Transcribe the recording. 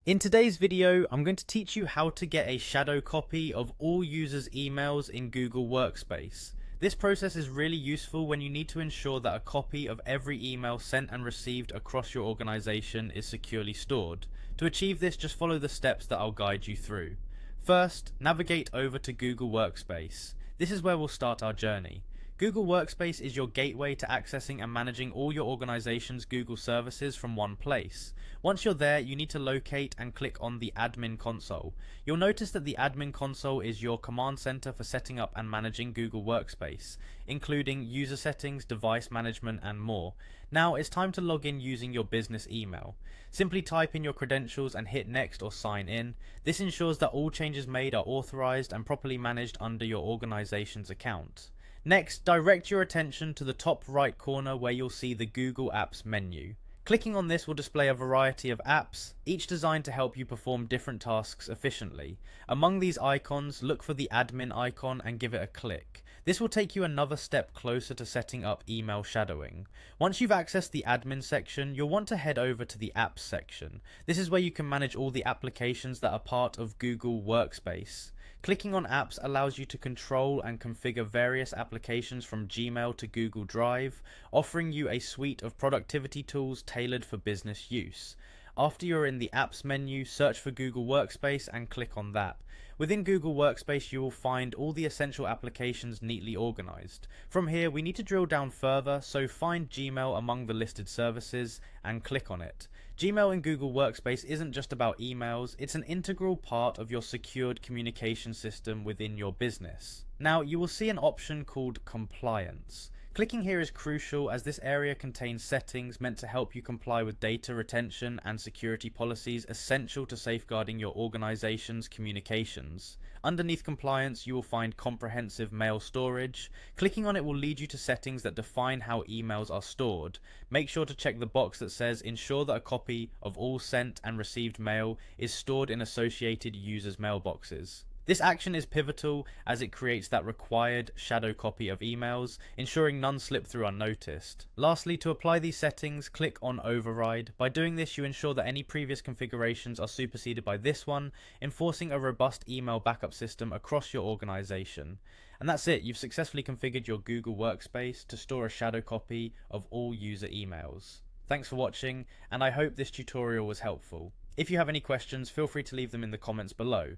In today's video, I'm going to teach you how to get a shadow copy of all users' emails in Google Workspace. This process is really useful when you need to ensure that a copy of every email sent and received across your organization is securely stored. To achieve this, just follow the steps that I'll guide you through. First, navigate over to Google Workspace. This is where we'll start our journey. Google Workspace is your gateway to accessing and managing all your organization's Google services from one place. Once you're there, you need to locate and click on the Admin Console. You'll notice that the Admin Console is your command center for setting up and managing Google Workspace, including user settings, device management, and more. Now it's time to log in using your business email. Simply type in your credentials and hit Next or Sign In. This ensures that all changes made are authorized and properly managed under your organization's account. Next, direct your attention to the top right corner where you'll see the Google Apps menu. Clicking on this will display a variety of apps, each designed to help you perform different tasks efficiently. Among these icons, look for the admin icon and give it a click. This will take you another step closer to setting up email shadowing. Once you've accessed the admin section, you'll want to head over to the apps section. This is where you can manage all the applications that are part of Google Workspace. Clicking on apps allows you to control and configure various applications from Gmail to Google Drive, offering you a suite of productivity tools tailored for business use. After you're in the apps menu, search for Google Workspace and click on that. Within Google Workspace, you will find all the essential applications neatly organized. From here, we need to drill down further, so find Gmail among the listed services and click on it. Gmail in Google Workspace isn't just about emails, it's an integral part of your secured communication system within your business. Now, you will see an option called Compliance. Clicking here is crucial as this area contains settings meant to help you comply with data retention and security policies essential to safeguarding your organization's communications. Underneath Compliance, you will find Comprehensive Mail Storage. Clicking on it will lead you to settings that define how emails are stored. Make sure to check the box that says ensure that a copy of all sent and received mail is stored in associated users' mailboxes. This action is pivotal as it creates that required shadow copy of emails, ensuring none slip through unnoticed. Lastly, to apply these settings, click on Override. By doing this, you ensure that any previous configurations are superseded by this one, enforcing a robust email backup system across your organization. And that's it, you've successfully configured your Google Workspace to store a shadow copy of all user emails. Thanks for watching, and I hope this tutorial was helpful. If you have any questions, feel free to leave them in the comments below.